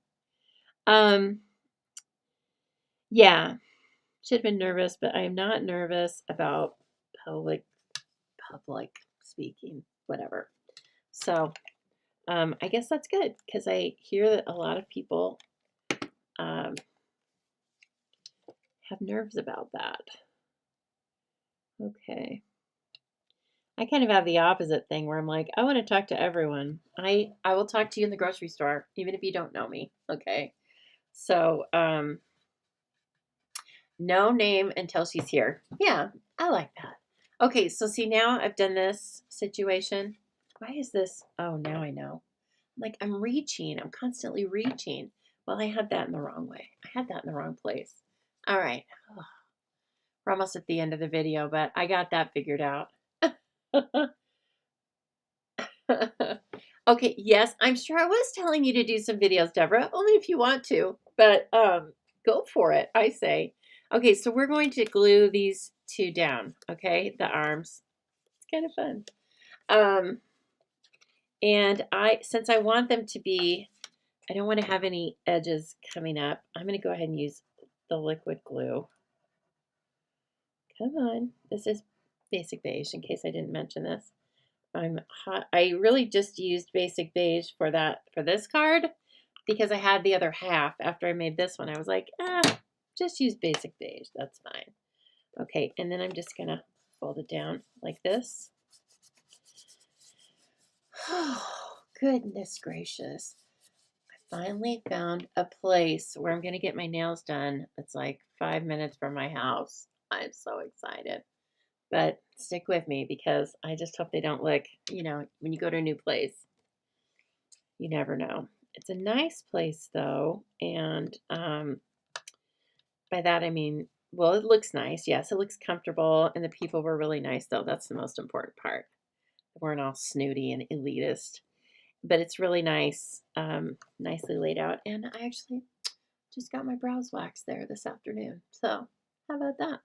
Yeah. Should have been nervous, but I am not nervous about public speaking, whatever. So, I guess that's good because I hear that a lot of people have nerves about that. Okay. I kind of have the opposite thing where I'm like, I want to talk to everyone. I will talk to you in the grocery store, even if you don't know me. Okay. So, no name until she's here. Yeah, I like that. Okay, so see now I've done this situation. Why is this? Oh, now I know. Like I'm reaching. I'm constantly reaching. Well, I had that in the wrong way. I had that in the wrong place. All right. Oh, we're almost at the end of the video, but I got that figured out. Okay, yes, I'm sure I was telling you to do some videos, Deborah, only if you want to, but go for it, I say. Okay, so we're going to glue these two down, okay, the arms. It's kind of fun. And since I want them to be, I don't want to have any edges coming up, I'm going to go ahead and use the liquid glue. Come on. This is basic beige, in case I didn't mention this. I'm hot. I really just used basic beige for this card because I had the other half after I made this one. I was like, just use basic beige. That's fine. Okay, and then I'm just going to fold it down like this. Oh, goodness gracious. I finally found a place where I'm going to get my nails done. It's like 5 minutes from my house. I'm so excited. But stick with me because I just hope they don't look, when you go to a new place, you never know. It's a nice place though. And by that I mean, well, it looks nice. Yes, it looks comfortable. And the people were really nice though. That's the most important part. They weren't all snooty and elitist. But it's really nice, nicely laid out. And I actually just got my brows waxed there this afternoon. So how about that?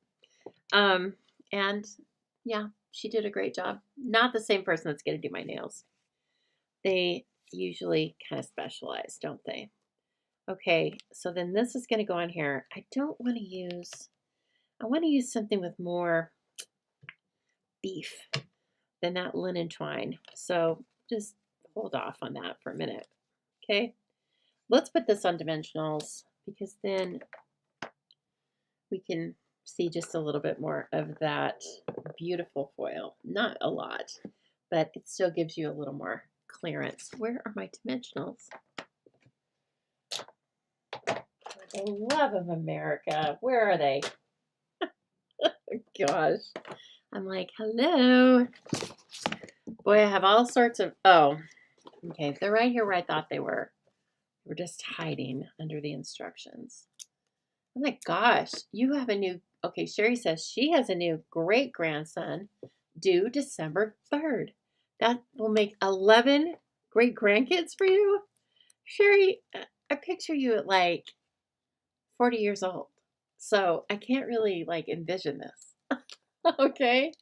And yeah, she did a great job. Not the same person that's going to do my nails. They usually kind of specialize, don't they? Okay, so then this is going to go on here. I want to use something with more beef than that linen twine. So just hold off on that for a minute. Okay, let's put this on dimensionals because then we can see just a little bit more of that beautiful foil. Not a lot, but it still gives you a little more clearance. Where are my dimensionals? For the love of America, where are they? Gosh, I'm like, hello. Boy, I have all sorts of, okay, they're right here where I thought they were. We're just hiding under the instructions. Oh my gosh, you have a new, okay, Sherry says she has a new great-grandson due December 3rd. That will make 11 great-grandkids for you? Sherry, I picture you at like 40 years old. So I can't really like envision this. Okay.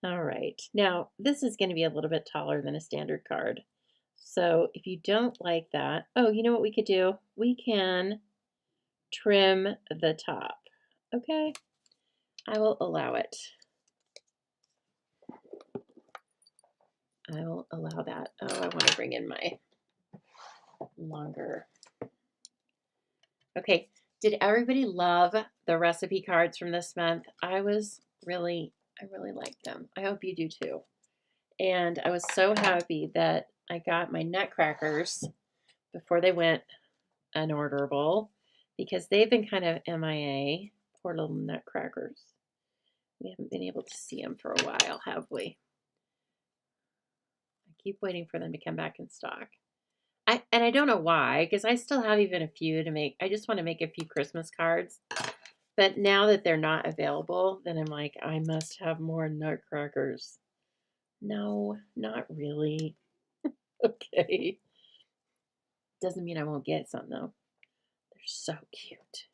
All right. Now, this is going to be a little bit taller than a standard card. So if you don't like that, you know what we could do? We can trim the top. Okay. I will allow it. I will allow that. Oh, I want to bring in my longer. Okay. Did everybody love the recipe cards from this month? I really liked them. I hope you do too. And I was so happy that I got my nutcrackers before they went unorderable because they've been kind of MIA. Poor little nutcrackers. We haven't been able to see them for a while, have we? I keep waiting for them to come back in stock. And I don't know why, because I still have even a few to make. I just want to make a few Christmas cards. But now that they're not available, then I'm like, I must have more nutcrackers. No, not really. Okay. Doesn't mean I won't get some, though. They're so cute.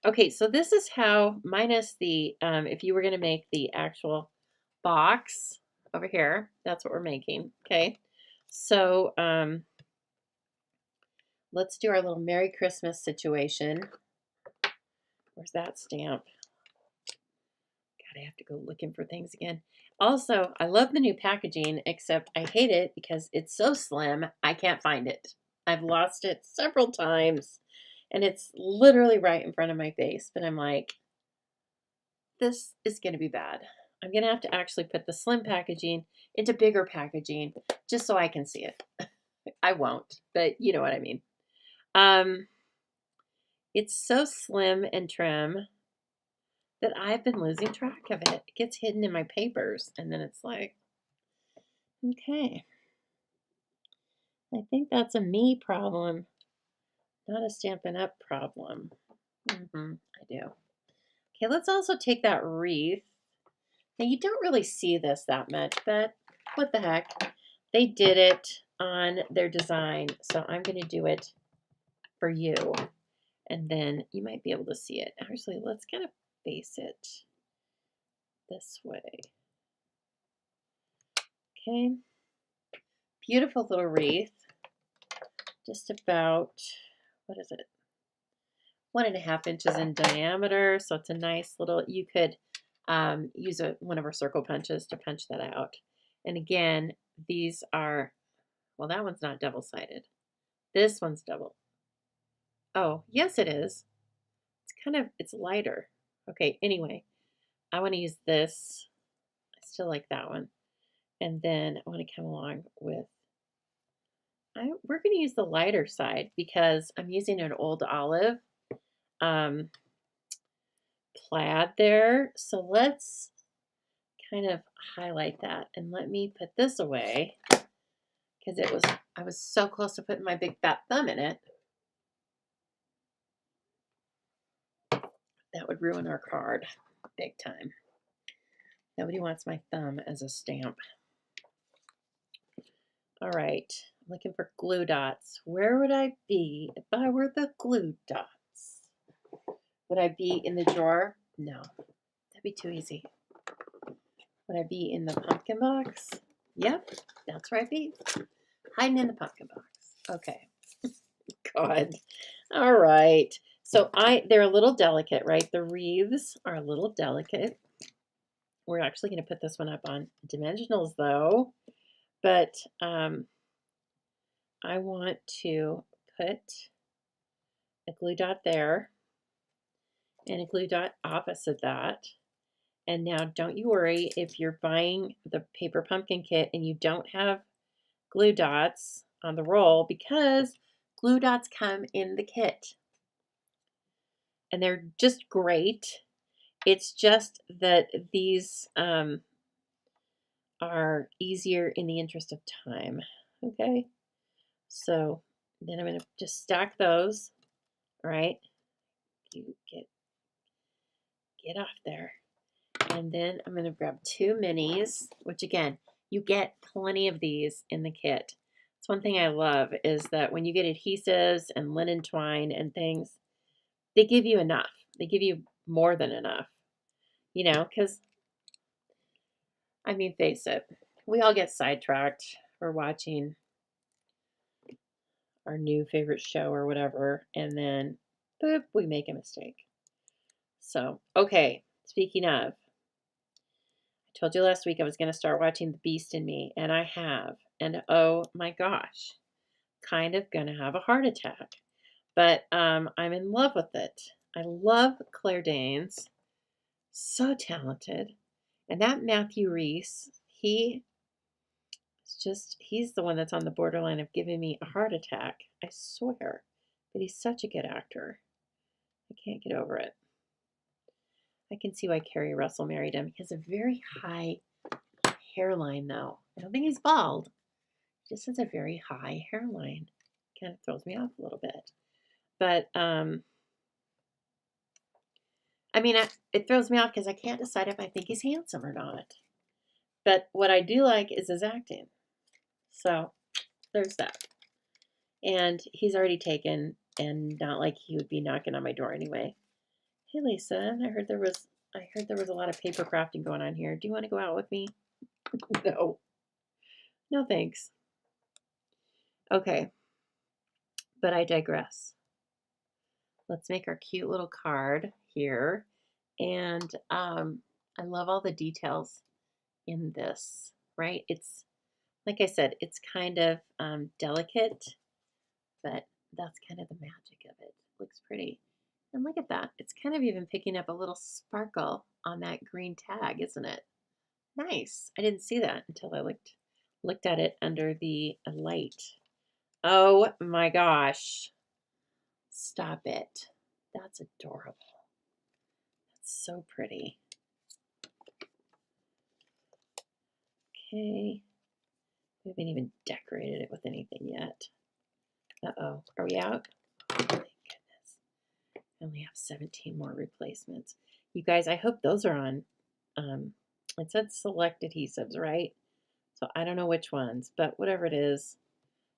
Okay, so this is how, minus the, if you were going to make the actual box over here, that's what we're making, okay? So, let's do our little Merry Christmas situation. Where's that stamp? God, I have to go looking for things again. Also, I love the new packaging, except I hate it because it's so slim, I can't find it. I've lost it several times, and it's literally right in front of my face, but I'm like, this is going to be bad. I'm going to have to actually put the slim packaging into bigger packaging just so I can see it. I won't, but you know what I mean. It's so slim and trim that I've been losing track of it. It gets hidden in my papers, and then it's like, okay. I think that's a me problem, not a Stampin' Up problem. I do. Okay, let's also take that wreath. Now, you don't really see this that much, but what the heck? They did it on their design, so I'm going to do it for you. And then you might be able to see it. Actually, let's kind of face it this way. Okay. Beautiful little wreath. just about, what is it? 1.5 inches in diameter. So it's a nice little, you could use one of our circle punches to punch that out. And again, these are, well, that one's not double-sided. This one's double. Oh, yes, it is. It's kind of, it's lighter. Okay, anyway, I want to use this. I still like that one. And then I want to come along with, we're going to use the lighter side because I'm using an old olive plaid there. So let's kind of highlight that, and let me put this away because I was so close to putting my big fat thumb in it. That would ruin our card big time. Nobody wants my thumb as a stamp. All right, I'm looking for glue dots. Where would I be if I were the glue dots? Would I be in the drawer? No, that'd be too easy. Would I be in the pumpkin box? Yep, that's where I'd be. Hiding in the pumpkin box. Okay. God. All right. So they're a little delicate, right? The wreaths are a little delicate. We're actually going to put this one up on dimensionals though. But I want to put a glue dot there and a glue dot opposite that. And now don't you worry if you're buying the paper pumpkin kit and you don't have glue dots on the roll, because glue dots come in the kit. And they're just great. It's just that these are easier in the interest of time. Okay, so then I'm going to just stack those. All right, you get off there. And then I'm going to grab 2 minis, which again, you get plenty of these in the kit. It's one thing I love is that when you get adhesives and linen twine and things, they give you enough. They give you more than enough, you know, because, I mean, face it, we all get sidetracked. We're watching our new favorite show or whatever, and then, boop, we make a mistake. So, okay, speaking of, I told you last week I was going to start watching The Beast in Me, and I have. And oh my gosh, kind of going to have a heart attack. But I'm in love with it. I love Claire Danes. So talented. And that Matthew Rhys, he's the one that's on the borderline of giving me a heart attack. I swear. But he's such a good actor. I can't get over it. I can see why Carrie Russell married him. He has a very high hairline, though. I don't think he's bald. He just has a very high hairline. Kind of throws me off a little bit. But, I mean, it throws me off because I can't decide if I think he's handsome or not. But what I do like is his acting. So, there's that. And he's already taken, and not like he would be knocking on my door anyway. Hey, Lisa, I heard there was a lot of paper crafting going on here. Do you want to go out with me? No. No, thanks. Okay. But I digress. Let's make our cute little card here. And I love all the details in this, right? It's, like I said, it's kind of delicate, but that's kind of the magic of it. Looks pretty. And look at that. It's kind of even picking up a little sparkle on that green tag, isn't it? Nice. I didn't see that until I looked at it under the light. Oh my gosh. Stop it. That's adorable. That's so pretty. Okay. We haven't even decorated it with anything yet. Uh-oh. Are we out? Oh, thank goodness. I only have 17 more replacements. You guys, I hope those are on. It said select adhesives, right? So I don't know which ones, but whatever it is,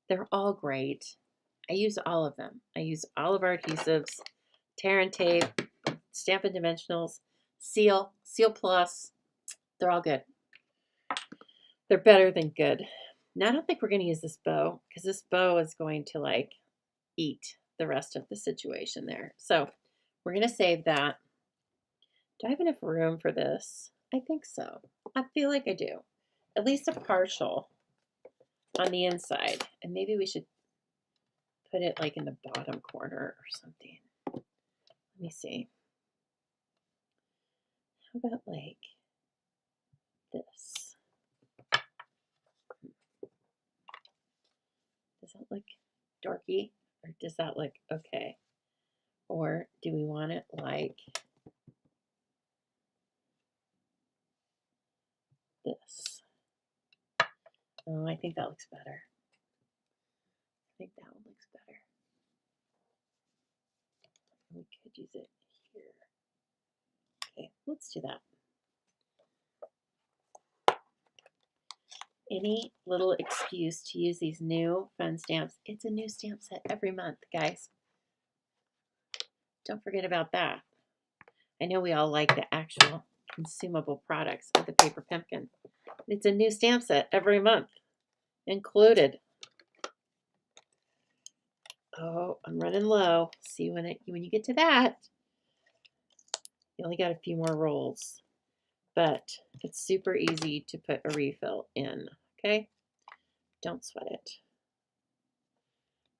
they're all great. I use all of them. I use all of our adhesives, tear and tape, Stampin' Dimensionals, Seal Plus. They're all good. They're better than good. Now I don't think we're going to use this bow because this bow is going to like eat the rest of the situation there. So we're going to save that. Do I have enough room for this? I think so. I feel like I do. At least a partial on the inside. And maybe we should put it like in the bottom corner or something. Let me see. How about like this? Does that look dorky? Or does that look okay? Or do we want it like this? Oh, I think that looks better. I think that one looks better. We could use it here. Okay, let's do that. Any little excuse to use these new fun stamps. It's a new stamp set every month, guys. Don't forget about that. I know we all like the actual consumable products of the paper pumpkin. It's a new stamp set every month, included. Oh, I'm running low. See when you get to that, you only got a few more rolls, but it's super easy to put a refill in. Okay, don't sweat it.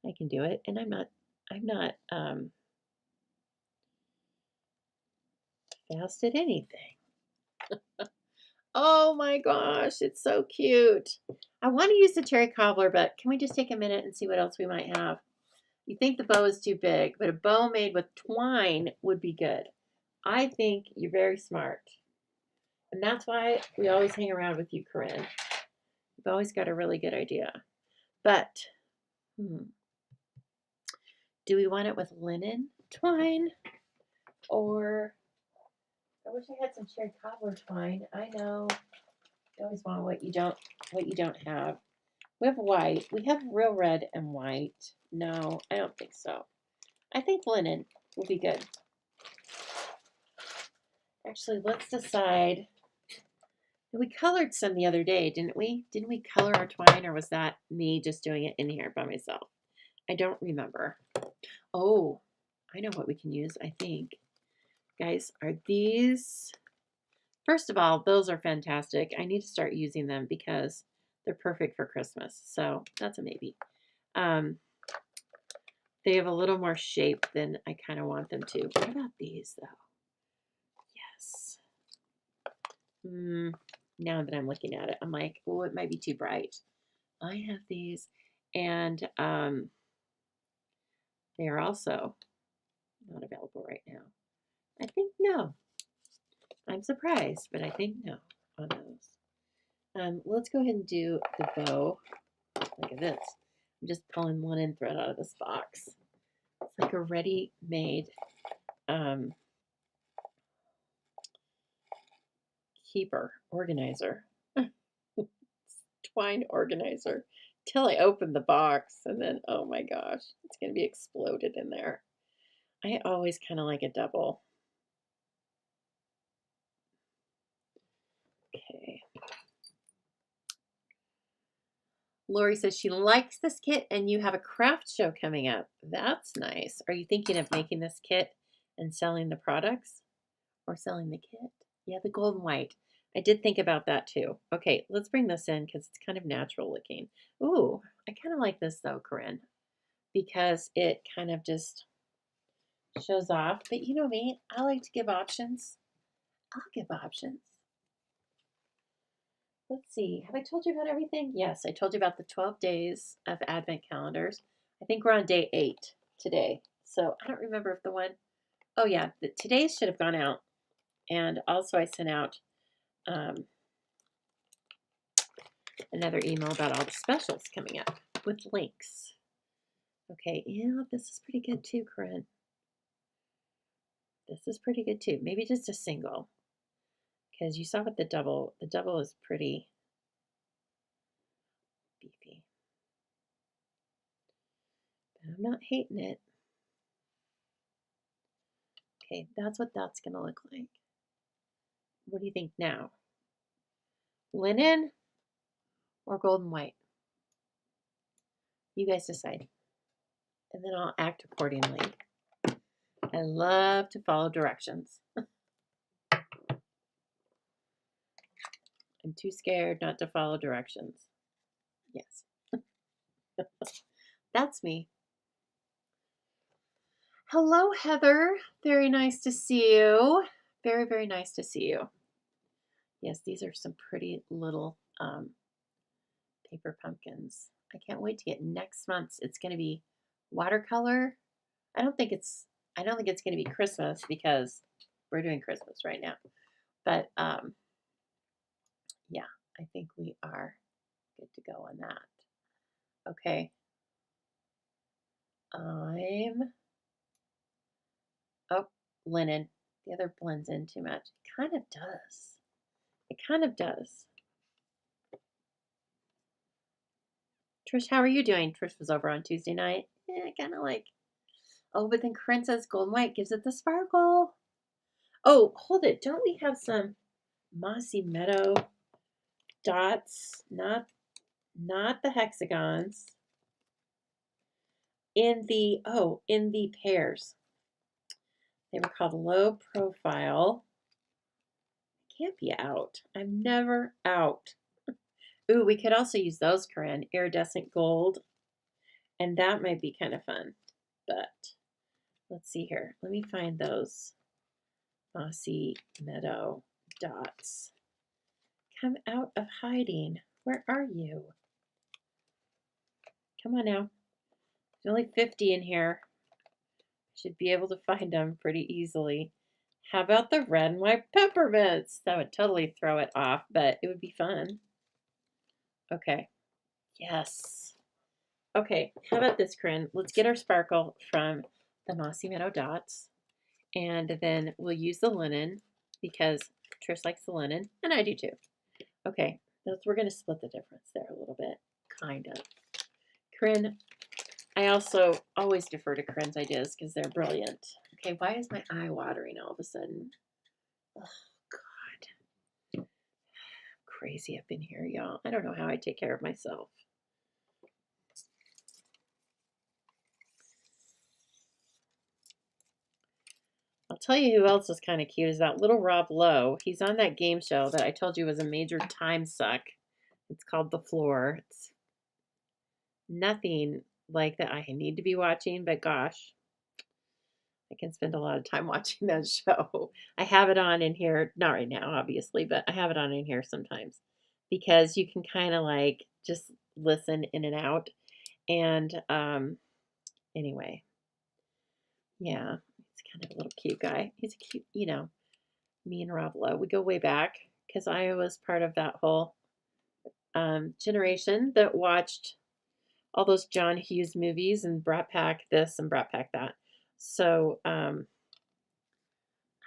I can do it, and I'm not fast at anything. Oh my gosh, it's so cute. I want to use the cherry cobbler, but can we just take a minute and see what else we might have? You think the bow is too big, but a bow made with twine would be good. I think you're very smart. And that's why we always hang around with you, Corinne. You've always got a really good idea. But, do we want it with linen twine? Or, I wish I had some cherry cobbler twine. I know. You always want what you don't have. We have white. We have real red and white. No, I don't think so. I think linen will be good. Actually, let's decide. We colored some the other day, didn't we? Didn't we color our twine, or was that me just doing it in here by myself? I don't remember. Oh, I know what we can use, I think. Guys, are these... First of all, those are fantastic. I need to start using them because they're perfect for Christmas. So that's a maybe. They have a little more shape than I kind of want them to. What about these, though? Yes. Now that I'm looking at it, I'm like, oh, it might be too bright. I have these, and they are also not available right now. I think no. I'm surprised, but I think no on those. Let's go ahead and do the bow. Look at this. I'm just pulling linen thread out of this box. It's like a ready-made keeper organizer. Twine organizer. Till I open the box, and then, oh my gosh, it's going to be exploded in there. I always kind of like a double. Okay. Lori says she likes this kit and you have a craft show coming up. That's nice. Are you thinking of making this kit and selling the products or selling the kit? Yeah, the gold and white. I did think about that too. Okay, let's bring this in because it's kind of natural looking. Ooh, I kind of like this though, Corinne, because it kind of just shows off. But you know me, I like to give options. I'll give options. Let's see. Have I told you about everything? Yes, I told you about the 12 days of Advent calendars. I think we're on day 8 today. So I don't remember if the one... Oh, yeah. Today's should have gone out. And also I sent out another email about all the specials coming up with links. Okay, yeah, this is pretty good too, Corinne. This is pretty good too. Maybe just a single. Because you saw with the double is pretty beefy. But I'm not hating it. Okay, that's what that's going to look like. What do you think now? Linen or gold and white? You guys decide. And then I'll act accordingly. I love to follow directions. I'm too scared not to follow directions. Yes. That's me. Hello, Heather. Very nice to see you. Very, very nice to see you. Yes, these are some pretty little paper pumpkins. I can't wait to get next month's. It's going to be watercolor. I don't think it's going to be Christmas because we're doing Christmas right now. But yeah, I think we are good to go on that. Okay. Oh, linen. The other blends in too much. It kind of does. It kind of does. Trish, how are you doing? Trish was over on Tuesday night. Yeah, kind of like. Oh, but then Corinne says golden white gives it the sparkle. Oh, hold it. Don't we have some Mossy Meadow dots? Not the hexagons. In the pairs. They were called low profile. I can't be out. I'm never out. Ooh, we could also use those, Corinne. Iridescent gold. And that might be kind of fun. But let's see here. Let me find those Mossy Meadow dots. Come out of hiding. Where are you? Come on now. There's only 50 in here. Should be able to find them pretty easily. How about the red and white peppermints? That would totally throw it off, but it would be fun. Okay. Yes. Okay. How about this, Corinne? Let's get our sparkle from the Mossy Meadow dots. And then we'll use the linen because Trish likes the linen, and I do too. Okay. We're going to split the difference there a little bit. Kind of. Corinne, I also always defer to Corinne's ideas because they're brilliant. Okay, why is my eye watering all of a sudden? Oh, God. Crazy up in here, y'all. I don't know how I take care of myself. I'll tell you who else is kind of cute is that little Rob Lowe. He's on that game show that I told you was a major time suck. It's called The Floor. It's nothing like that I need to be watching, but gosh, I can spend a lot of time watching that show. I have it on in here, not right now, obviously, but I have it on in here sometimes because you can kind of like just listen in and out. And anyway, yeah, he's kind of a little cute guy. He's a cute, me and Rob Lowe, we go way back because I was part of that whole generation that watched all those John Hughes movies and Brat Pack this and Brat Pack that. So I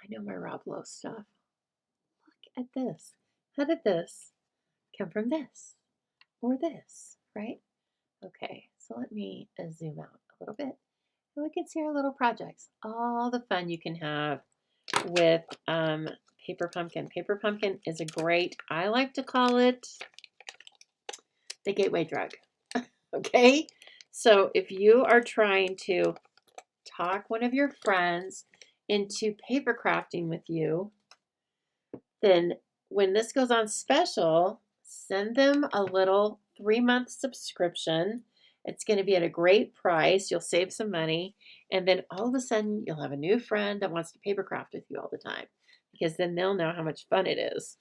know my Rob Lowe stuff. Look at this. How did this come from this or this, right? Okay, so let me zoom out a little bit. And we can see our little projects. All the fun you can have with paper pumpkin. Paper pumpkin is a great, I like to call it the gateway drug. Okay, so if you are trying to talk one of your friends into paper crafting with you, then when this goes on special, send them a little 3-month subscription. It's going to be at a great price. You'll save some money. And then all of a sudden, you'll have a new friend that wants to paper craft with you all the time because then they'll know how much fun it is.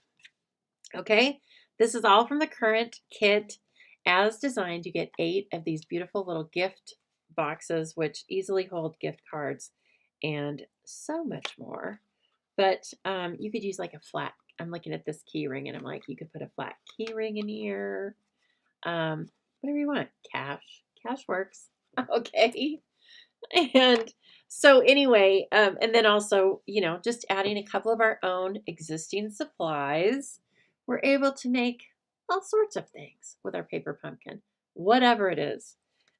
Okay, this is all from the current kit. As designed, you get 8 of these beautiful little gift boxes, which easily hold gift cards and so much more. But you could use like a flat, I'm looking at this key ring and I'm like, you could put a flat key ring in here. Whatever you want. Cash works. Okay. And so anyway, and then also, just adding a couple of our own existing supplies, we're able to make all sorts of things with our paper pumpkin, whatever it is.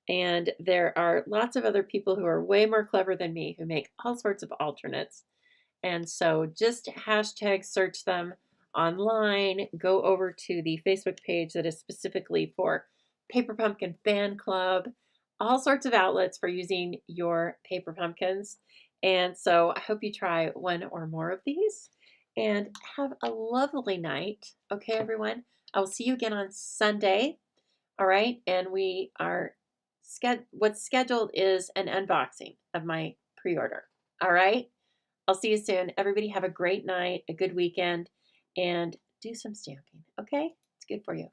And there are lots of other people who are way more clever than me who make all sorts of alternates. And so just hashtag search them online, go over to the Facebook page that is specifically for Paper Pumpkin Fan Club, all sorts of outlets for using your paper pumpkins. And so I hope you try one or more of these and have a lovely night. Okay, everyone. I will see you again on Sunday. All right. And we are what's scheduled is an unboxing of my pre-order. All right. I'll see you soon. Everybody have a great night, a good weekend, and do some stamping. Okay? It's good for you.